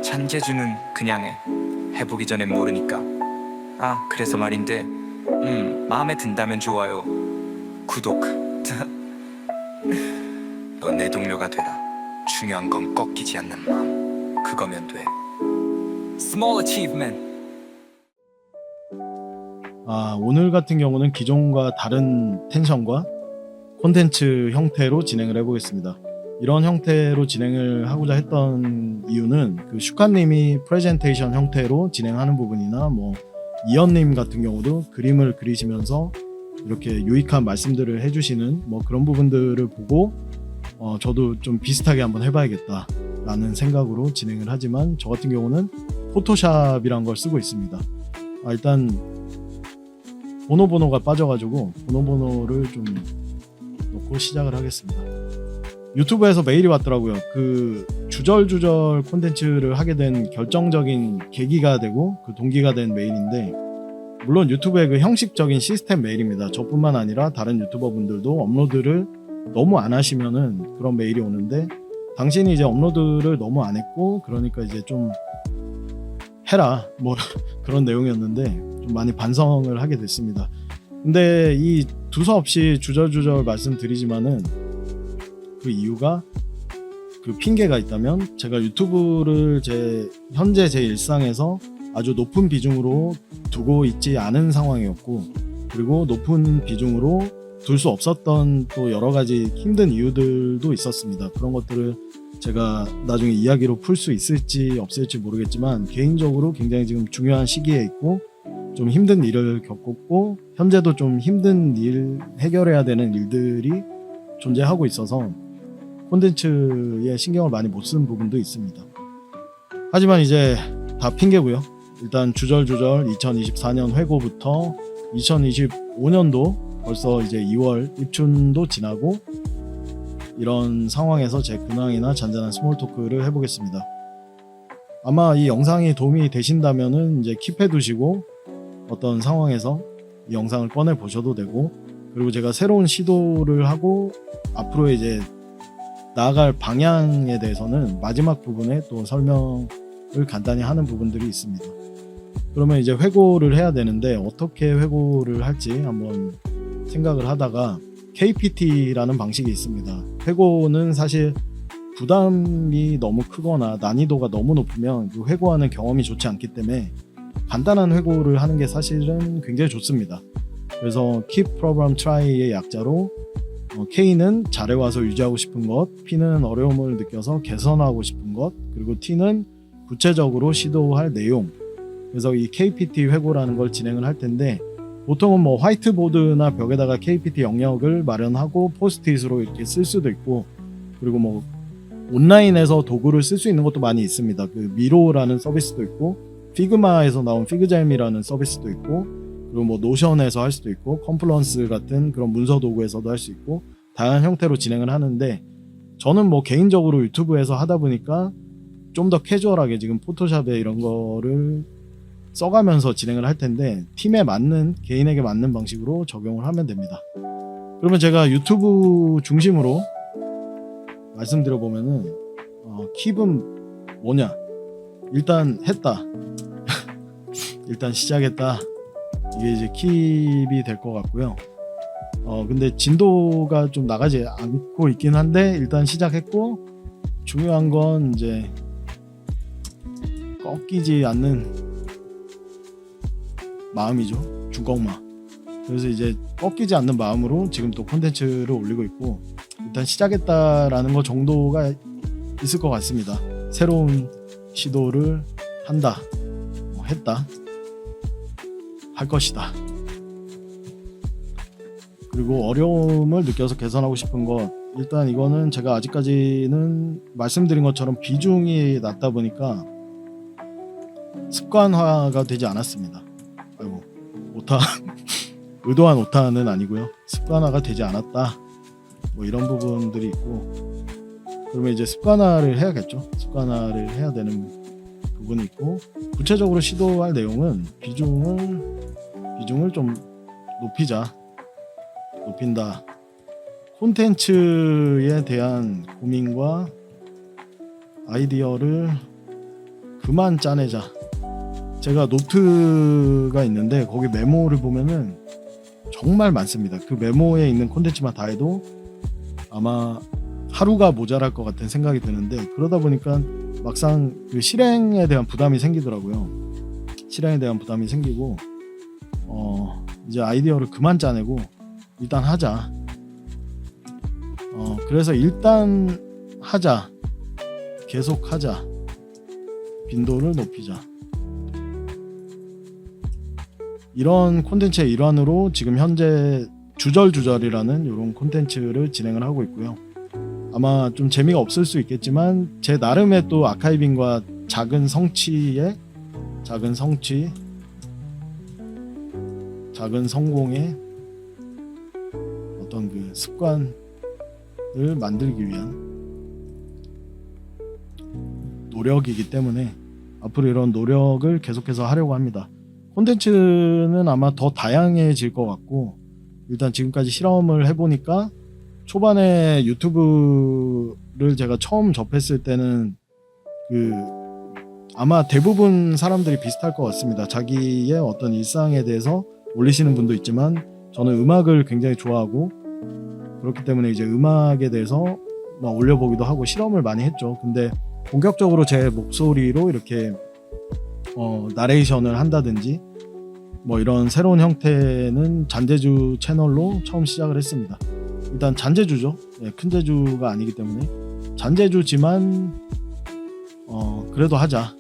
잔재주는 그냥 해보기 전엔 모르니까. 아, 그래서 말인데 마음에 든다면 좋아요, 구독. 너 내 동료가 되라. 중요한 건 꺾이지 않는 마음, 그거면 돼. Small achievement. 오늘 같은 경우는 기존과 다른 텐션과 콘텐츠 형태로 진행을 해보겠습니다. 이런 형태로 진행을 하고자 했던 이유는 그 슈카님이 프레젠테이션 형태로 진행하는 부분이나 뭐 이현님 같은 경우도 그림을 그리시면서 이렇게 유익한 말씀들을 해주시는 뭐 그런 부분들을 보고 저도 좀 비슷하게 한번 해봐야겠다 라는 생각으로 진행을 하지만, 저 같은 경우는 포토샵이란 걸 쓰고 있습니다. 일단 보노보노가 빠져가지고 보노보노를 좀 놓고 시작을 하겠습니다. 유튜브에서 메일이 왔더라고요. 그 주절주절 콘텐츠를 하게 된 결정적인 계기가 되고 그 동기가 된 메일인데, 물론 유튜브의 그 형식적인 시스템 메일입니다. 저뿐만 아니라 다른 유튜버 분들도 업로드를 너무 안 하시면은 그런 메일이 오는데, 당신이 이제 업로드를 너무 안 했고 그러니까 이제 좀 해라 뭐 그런 내용이었는데 좀 많이 반성을 하게 됐습니다. 근데 이 두서없이 주절주절 말씀드리지만은 그 이유가, 그 핑계가 있다면 제가 유튜브를 현재 제 일상에서 아주 높은 비중으로 두고 있지 않은 상황이었고, 그리고 높은 비중으로 둘 수 없었던 또 여러 가지 힘든 이유들도 있었습니다. 그런 것들을 제가 나중에 이야기로 풀 수 있을지 없을지 모르겠지만, 개인적으로 굉장히 지금 중요한 시기에 있고 좀 힘든 일을 겪었고 현재도 좀 힘든 일, 해결해야 되는 일들이 존재하고 있어서 콘텐츠에 신경을 많이 못 쓴 부분도 있습니다. 하지만 이제 다 핑계고요. 일단 주절주절 2024년 회고부터 2025년도 벌써 이제 2월 입춘도 지나고, 이런 상황에서 제 근황이나 잔잔한 스몰 토크를 해보겠습니다. 아마 이 영상이 도움이 되신다면은 이제 킵해 두시고 어떤 상황에서 이 영상을 꺼내 보셔도 되고, 그리고 제가 새로운 시도를 하고 앞으로 이제 나아갈 방향에 대해서는 마지막 부분에 또 설명을 간단히 하는 부분들이 있습니다. 그러면 이제 회고를 해야 되는데 어떻게 회고를 할지 한번 생각을 하다가, KPT라는 방식이 있습니다. 회고는 사실 부담이 너무 크거나 난이도가 너무 높으면 그 회고하는 경험이 좋지 않기 때문에 간단한 회고를 하는 게 사실은 굉장히 좋습니다. 그래서 Keep Problem Try의 약자로 K는 잘해와서 유지하고 싶은 것, P는 어려움을 느껴서 개선하고 싶은 것, 그리고 T는 구체적으로 시도할 내용. 그래서 이 KPT 회고라는 걸 진행을 할 텐데, 보통은 뭐 화이트보드나 벽에다가 KPT 영역을 마련하고 포스트잇으로 이렇게 쓸 수도 있고, 그리고 뭐 온라인에서 도구를 쓸 수 있는 것도 많이 있습니다. 그 미로라는 서비스도 있고, 피그마에서 나온 피그젤미라는 서비스도 있고, 그리고 뭐 노션에서 할 수도 있고, 컴플런스 같은 그런 문서 도구에서도 할 수 있고, 다양한 형태로 진행을 하는데, 저는 뭐 개인적으로 유튜브에서 하다 보니까 좀 더 캐주얼하게 지금 포토샵에 이런 거를 써가면서 진행을 할 텐데, 팀에 맞는, 개인에게 맞는 방식으로 적용을 하면 됩니다. 그러면 제가 유튜브 중심으로 말씀드려보면은 킵은 뭐냐, 일단 했다 일단 시작했다, 이게 이제 킵이 될 것 같고요. 근데 진도가 좀 나가지 않고 있긴 한데 일단 시작했고, 중요한 건 이제 꺾이지 않는 마음이죠. 중꺾마. 그래서 이제 꺾이지 않는 마음으로 지금 또 콘텐츠를 올리고 있고, 일단 시작했다라는 거 정도가 있을 것 같습니다. 새로운 시도를 한다, 했다, 할 것이다. 그리고 어려움을 느껴서 개선하고 싶은 것, 일단 이거는 제가 아직까지는 말씀드린 것처럼 비중이 낮다 보니까 습관화가 되지 않았습니다. 아이고, 오타 의도한 오타는 아니고요. 습관화가 되지 않았다, 뭐 이런 부분들이 있고, 그러면 이제 습관화를 해야겠죠. 습관화를 해야 되는 부분이 있고, 구체적으로 시도할 내용은 비중을 좀 높인다. 콘텐츠에 대한 고민과 아이디어를 그만 짜내자. 제가 노트가 있는데 거기 메모를 보면은 정말 많습니다. 그 메모에 있는 콘텐츠만 다 해도 아마 하루가 모자랄 것 같은 생각이 드는데, 그러다 보니까 막상 그 실행에 대한 부담이 생기더라고요. 실행에 대한 부담이 생기고 이제 아이디어를 그만 짜내고 일단 하자. 그래서 일단 하자. 계속 하자. 빈도를 높이자. 이런 콘텐츠의 일환으로 지금 현재 주절주절이라는 이런 콘텐츠를 진행을 하고 있고요. 아마 좀 재미가 없을 수 있겠지만 제 나름의 또 아카이빙과 작은 성취, 작은 성공의 어떤 그 습관을 만들기 위한 노력이기 때문에 앞으로 이런 노력을 계속해서 하려고 합니다. 콘텐츠는 아마 더 다양해질 것 같고, 일단 지금까지 실험을 해보니까 초반에 유튜브를 제가 처음 접했을 때는 아마 대부분 사람들이 비슷할 것 같습니다. 자기의 어떤 일상에 대해서 올리시는 분도 있지만 저는 음악을 굉장히 좋아하고 그렇기 때문에 이제 음악에 대해서 막 올려보기도 하고 실험을 많이 했죠. 근데 본격적으로 제 목소리로 이렇게 나레이션을 한다든지 뭐 이런 새로운 형태는 잔재주 채널로 처음 시작을 했습니다. 일단 잔재주죠. 큰 재주가 아니기 때문에 잔재주지만 그래도 하자.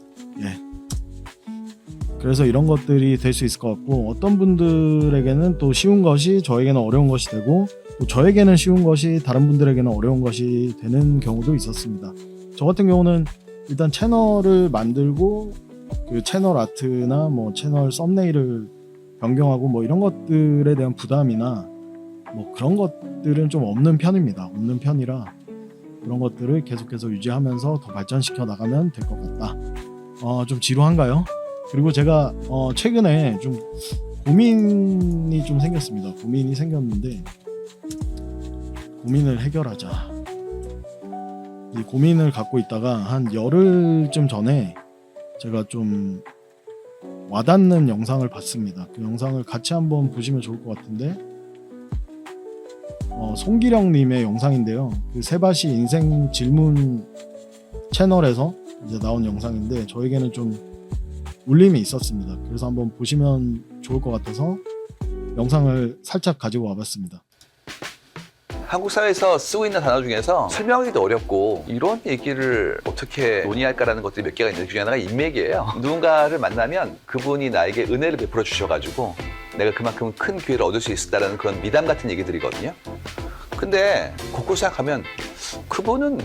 그래서 이런 것들이 될 수 있을 것 같고, 어떤 분들에게는 또 쉬운 것이 저에게는 어려운 것이 되고, 또 저에게는 쉬운 것이 다른 분들에게는 어려운 것이 되는 경우도 있었습니다. 저 같은 경우는 일단 채널을 만들고 그 채널 아트나 뭐 채널 썸네일을 변경하고 뭐 이런 것들에 대한 부담이나 뭐 그런 것들은 좀 없는 편입니다. 없는 편이라 그런 것들을 계속해서 유지하면서 더 발전시켜 나가면 될 것 같다. 좀 지루한가요? 그리고 제가 최근에 좀 고민이 좀 생겼습니다. 고민이 생겼는데 고민을 해결하자. 이 고민을 갖고 있다가 한 열흘쯤 전에 제가 좀 와닿는 영상을 봤습니다. 그 영상을 같이 한번 보시면 좋을 것 같은데, 송기령님의 영상인데요. 그 세바시 인생 질문 채널에서 이제 나온 영상인데 저에게는 좀 울림이 있었습니다. 그래서 한번 보시면 좋을 것 같아서 영상을 살짝 가지고 와봤습니다. 한국 사회에서 쓰고 있는 단어 중에서 설명하기도 어렵고 이런 얘기를 어떻게 논의할까라는 것들이 몇 개가 있는데, 그 중에 하나가 인맥이에요. 누군가를 만나면 그분이 나에게 은혜를 베풀어 주셔가지고 내가 그만큼 큰 기회를 얻을 수 있었다는 그런 미담 같은 얘기들이거든요. 근데 거꾸로 생각하면 그분은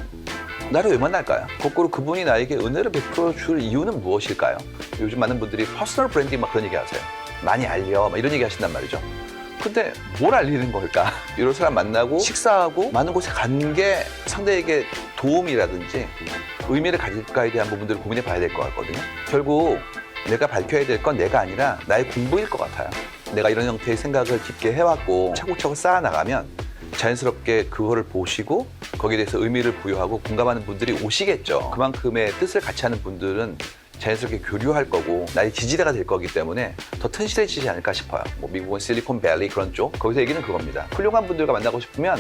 나를 왜 만날까요? 거꾸로 그분이 나에게 은혜를 베풀어 줄 이유는 무엇일까요? 요즘 많은 분들이 퍼스널 브랜딩 막 그런 얘기 하세요. 많이 알려 막 이런 얘기 하신단 말이죠. 근데 뭘 알리는 걸까? 이런 사람 만나고 식사하고 많은 곳에 간 게 상대에게 도움이라든지 의미를 가질까에 대한 부분들을 고민해 봐야 될 것 같거든요. 결국 내가 밝혀야 될 건 내가 아니라 나의 공부일 것 같아요. 내가 이런 형태의 생각을 깊게 해왔고 차곡차곡 쌓아나가면 자연스럽게 그거를 보시고 거기에 대해서 의미를 부여하고 공감하는 분들이 오시겠죠. 그만큼의 뜻을 같이 하는 분들은 자연스럽게 교류할 거고 나의 지지대가 될 거기 때문에 더 튼실해지지 않을까 싶어요. 뭐 미국은 실리콘밸리 그런 쪽, 거기서 얘기는 그겁니다. 훌륭한 분들과 만나고 싶으면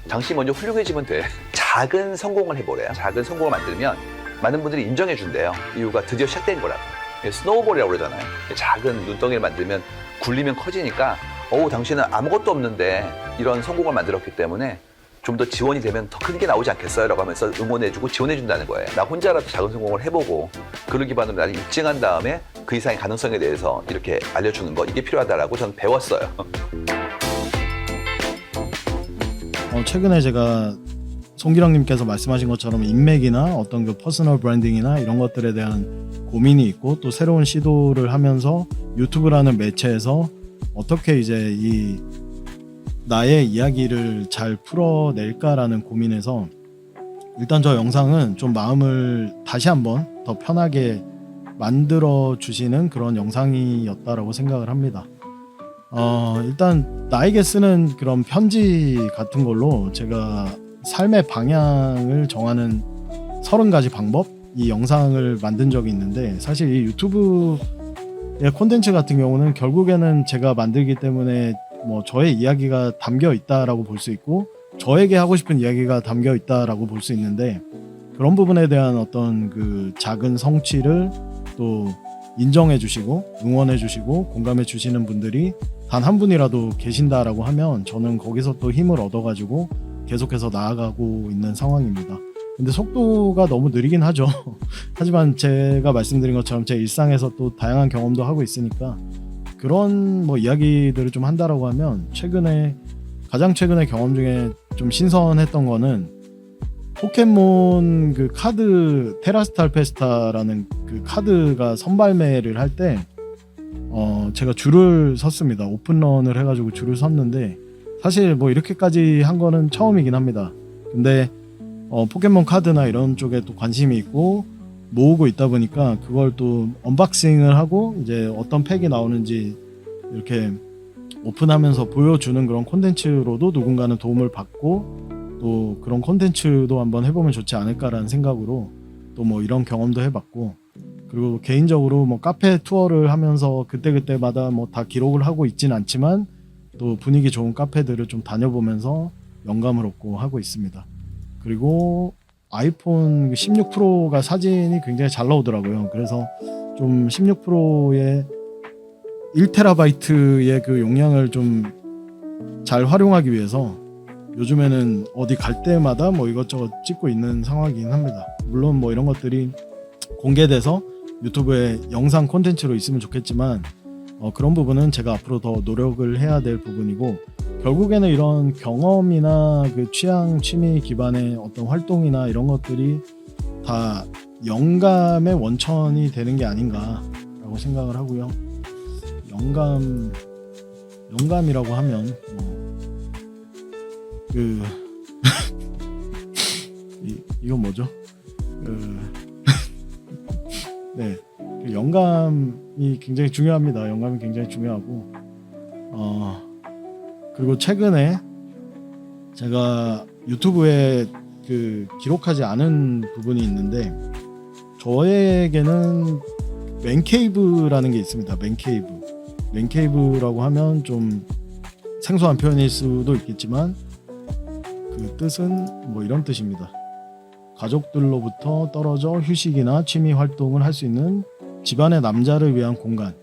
당신이 먼저 훌륭해지면 돼. 작은 성공을 해보래요. 작은 성공을 만들면 많은 분들이 인정해 준대요. 이유가 드디어 시작된 거라고. 스노우볼이라고 그러잖아요. 작은 눈덩이를 만들면 굴리면 커지니까 당신은 아무것도 없는데 이런 성공을 만들었기 때문에 좀 더 지원이 되면 더 큰 게 나오지 않겠어요? 라고 하면서 응원해주고 지원해준다는 거예요. 나 혼자라도 작은 성공을 해보고 그를 기반으로 나를 입증한 다음에 그 이상의 가능성에 대해서 이렇게 알려주는 거, 이게 필요하다라고 저는 배웠어요. 최근에 제가 송기령님께서 말씀하신 것처럼 인맥이나 어떤 그 퍼스널 브랜딩이나 이런 것들에 대한 고민이 있고, 또 새로운 시도를 하면서 유튜브라는 매체에서 어떻게 이제 이 나의 이야기를 잘 풀어낼까라는 고민에서 일단 저 영상은 좀 마음을 다시 한번 더 편하게 만들어 주시는 그런 영상이었다라고 생각을 합니다. 일단 나에게 쓰는 그런 편지 같은 걸로 제가 삶의 방향을 정하는 30가지 방법, 이 영상을 만든 적이 있는데 사실 이 유튜브의 콘텐츠 같은 경우는 결국에는 제가 만들기 때문에 뭐 저의 이야기가 담겨 있다라고 볼 수 있고 저에게 하고 싶은 이야기가 담겨 있다라고 볼 수 있는데 그런 부분에 대한 어떤 그 작은 성취를 또 인정해 주시고 응원해 주시고 공감해 주시는 분들이 단 한 분이라도 계신다라고 하면 저는 거기서 또 힘을 얻어가지고 계속해서 나아가고 있는 상황입니다. 근데 속도가 너무 느리긴 하죠. 하지만 제가 말씀드린 것처럼 제 일상에서 또 다양한 경험도 하고 있으니까 그런 뭐 이야기들을 좀 한다라고 하면 가장 최근의 경험 중에 좀 신선했던 거는 포켓몬 그 카드 테라스탈 페스타라는 그 카드가 선발매를 할 때 제가 줄을 섰습니다. 오픈런을 해가지고 줄을 섰는데 사실 뭐 이렇게까지 한 거는 처음이긴 합니다. 근데 포켓몬 카드나 이런 쪽에 또 관심이 있고 모으고 있다 보니까 그걸 또 언박싱을 하고 이제 어떤 팩이 나오는지 이렇게 오픈하면서 보여주는 그런 콘텐츠로도 누군가는 도움을 받고 또 그런 콘텐츠도 한번 해보면 좋지 않을까라는 생각으로 또 뭐 이런 경험도 해봤고 그리고 개인적으로 뭐 카페 투어를 하면서 그때그때마다 뭐 다 기록을 하고 있진 않지만 또 분위기 좋은 카페들을 좀 다녀보면서 영감을 얻고 하고 있습니다. 그리고 아이폰 16 프로가 사진이 굉장히 잘 나오더라고요. 그래서 좀 16 프로의 1TB의 그 용량을 좀 잘 활용하기 위해서 요즘에는 어디 갈 때마다 뭐 이것저것 찍고 있는 상황이긴 합니다. 물론 뭐 이런 것들이 공개돼서 유튜브에 영상 콘텐츠로 있으면 좋겠지만 그런 부분은 제가 앞으로 더 노력을 해야 될 부분이고 결국에는 이런 경험이나 그 취향, 취미 기반의 어떤 활동이나 이런 것들이 다 영감의 원천이 되는 게 아닌가라고 생각을 하고요. 영감이라고 하면 이건 뭐죠? 네, 영감이 굉장히 중요합니다. 영감이 굉장히 중요하고 그리고 최근에 제가 유튜브에 그 기록하지 않은 부분이 있는데 저에게는 맨케이브라는 게 있습니다. 맨케이브라고 하면 좀 생소한 표현일 수도 있겠지만 그 뜻은 뭐 이런 뜻입니다. 가족들로부터 떨어져 휴식이나 취미 활동을 할 수 있는 집안의 남자를 위한 공간.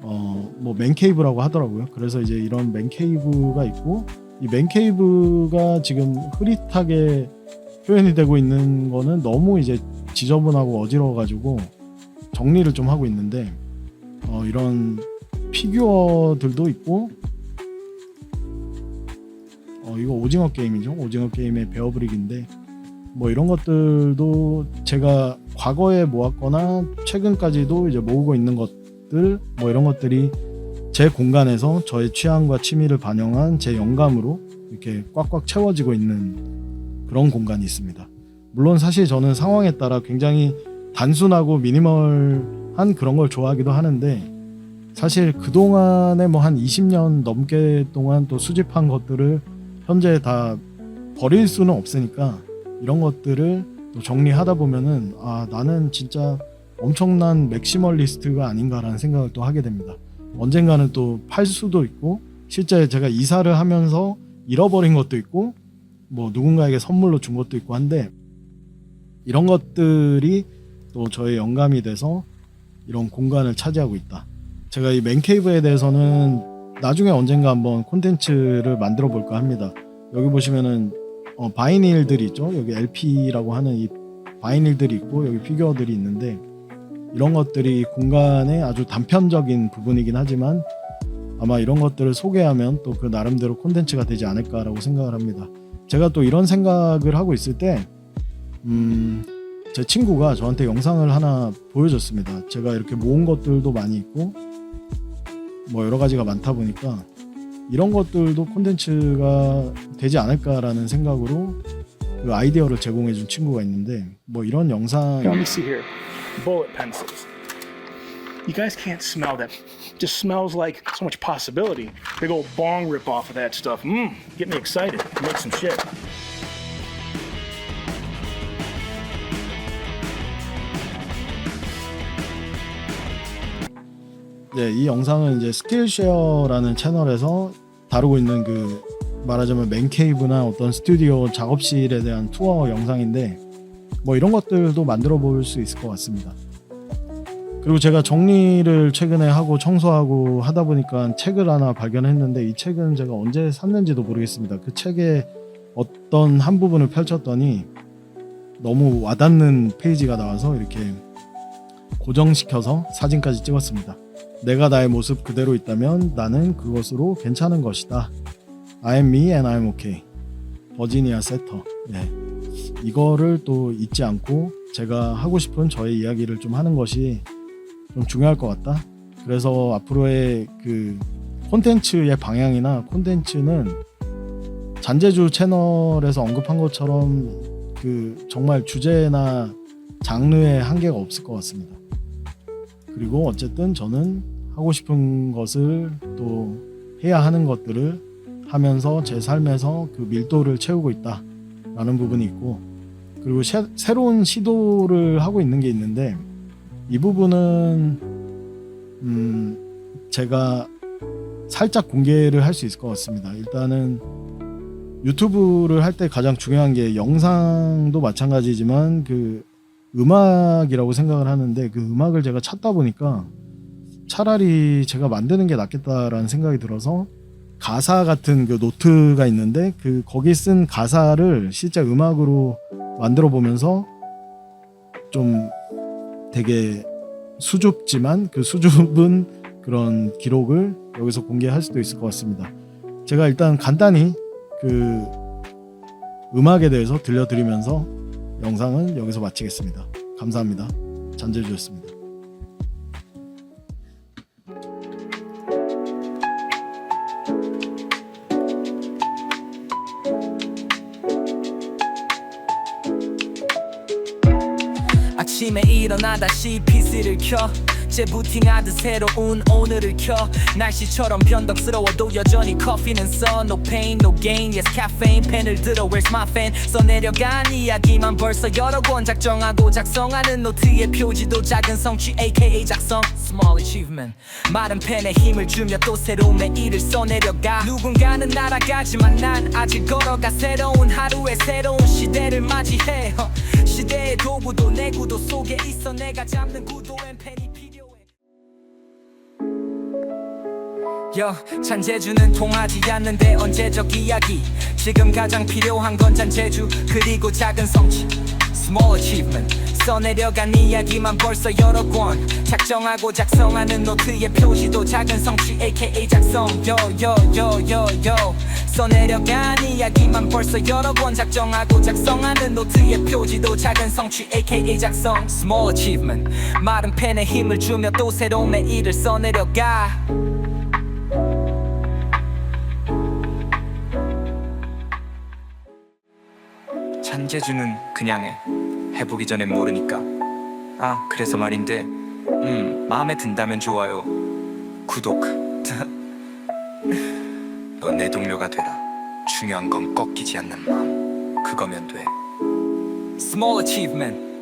뭐 맨케이브라고 하더라고요. 그래서 이제 이런 맨케이브가 있고 이 맨케이브가 지금 흐릿하게 표현이 되고 있는 거는 너무 이제 지저분하고 어지러워가지고 정리를 좀 하고 있는데 이런 피규어들도 있고 이거 오징어 게임이죠. 오징어 게임의 베어브릭인데 뭐 이런 것들도 제가 과거에 모았거나 최근까지도 이제 모으고 있는 것들 뭐 이런 것들이 제 공간에서 저의 취향과 취미를 반영한 제 영감으로 이렇게 꽉꽉 채워지고 있는 그런 공간이 있습니다. 물론 사실 저는 상황에 따라 굉장히 단순하고 미니멀한 그런 걸 좋아하기도 하는데 사실 그동안에 뭐 한 20년 넘게 동안 또 수집한 것들을 현재 다 버릴 수는 없으니까 이런 것들을 또 정리하다 보면은 나는 진짜 엄청난 맥시멀리스트가 아닌가라는 생각을 또 하게 됩니다. 언젠가는 또 팔 수도 있고 실제 제가 이사를 하면서 잃어버린 것도 있고 뭐 누군가에게 선물로 준 것도 있고 한데 이런 것들이 또 저의 영감이 돼서 이런 공간을 차지하고 있다. 제가 이 맨케이브에 대해서는 나중에 언젠가 한번 콘텐츠를 만들어 볼까 합니다. 여기 보시면은 바이닐들이 있죠. 여기 LP라고 하는 이 바이닐들이 있고 여기 피규어들이 있는데 이런 것들이 공간의 아주 단편적인 부분이긴 하지만 아마 이런 것들을 소개하면 또 그 나름대로 콘텐츠가 되지 않을까라고 생각을 합니다. 제가 또 이런 생각을 하고 있을 때 제 친구가 저한테 영상을 하나 보여줬습니다. 제가 이렇게 모은 것들도 많이 있고 뭐 여러 가지가 많다 보니까 이런 것들도 콘텐츠가 되지 않을까라는 생각으로 그 아이디어를 제공해준 친구가 있는데 뭐 이런 영상 Let me see here. Bullet pencils. You guys can't smell that. Just smells like so much possibility. Big old bong rip off of that stuff. Get me excited. Make some shit. 네, 이 영상은 이제 스킬쉐어라는 채널에서 다루고 있는 그 말하자면 맨케이브나 어떤 스튜디오 작업실에 대한 투어 영상인데 뭐 이런 것들도 만들어 볼 수 있을 것 같습니다. 그리고 제가 정리를 최근에 하고 청소하고 하다 보니까 책을 하나 발견했는데 이 책은 제가 언제 샀는지도 모르겠습니다. 그 책의 어떤 한 부분을 펼쳤더니 너무 와닿는 페이지가 나와서 이렇게 고정시켜서 사진까지 찍었습니다. 내가 나의 모습 그대로 있다면 나는 그것으로 괜찮은 것이다. I am me and I'm okay. 버지니아 세터. 네. 이거를 또 잊지 않고 제가 하고 싶은 저의 이야기를 좀 하는 것이 좀 중요할 것 같다. 그래서 앞으로의 그 콘텐츠의 방향이나 콘텐츠는 잔재주 채널에서 언급한 것처럼 그 정말 주제나 장르에 한계가 없을 것 같습니다. 그리고 어쨌든 저는 하고 싶은 것을 또 해야 하는 것들을 하면서 제 삶에서 그 밀도를 채우고 있다라는 부분이 있고, 그리고 새로운 시도를 하고 있는 게 있는데 이 부분은 제가 살짝 공개를 할 수 있을 것 같습니다. 일단은 유튜브를 할 때 가장 중요한 게 영상도 마찬가지지만 그 음악이라고 생각을 하는데, 그 음악을 제가 찾다 보니까 차라리 제가 만드는 게 낫겠다라는 생각이 들어서 가사 같은 그 노트가 있는데 그 거기 쓴 가사를 실제 음악으로 만들어 보면서 좀 되게 수줍지만 그 수줍은 그런 기록을 여기서 공개할 수도 있을 것 같습니다. 제가 일단 간단히 그 음악에 대해서 들려드리면서 영상은 여기서 마치겠습니다. 감사합니다. 잔재주였습니다. 아침에 일어나 다시 PC를 켜 재부팅하듯 새로운 오늘을 켜 날씨처럼 변덕스러워도 여전히 커피는 써 No pain, no gain, yes caffeine 펜을 들어 where's my fan 써내려간 이야기만 벌써 여러 권 작정하고 작성하는 노트의 표지도 작은 성취 aka 작성 Small achievement 마른 펜에 힘을 주며 또 새로운 매일을 써내려가 누군가는 날아가지만 난 아직 걸어가 새로운 하루에 새로운 시대를 맞이해 시대의 도구도 내 구도 속에 있어 내가 잡는 구도엔 펜이 필요해 잔재주는 통하지 않는데 언제적 이야기 지금 가장 필요한 건 잔재주 그리고 작은 성취 Small achievement 써내려간 이야기만 벌써 여러 권 작정하고 작성하는 노트의 표지도 작은 성취 aka 작성 써내려간 이야기만 벌써 여러 권 작정하고 작성하는 노트의 표지도 작은 성취 aka 작성 Small achievement 마른 펜에 힘을 주며 또 새로운 매일을 써내려가 잔재주는 그냥 해보기 전엔 모르니까. 아, 그래서 말인데 마음에 든다면 좋아요, 구독 넌 내 동료가 되라. 중요한 건 꺾이지 않는 마음, 그거면 돼. Small achievement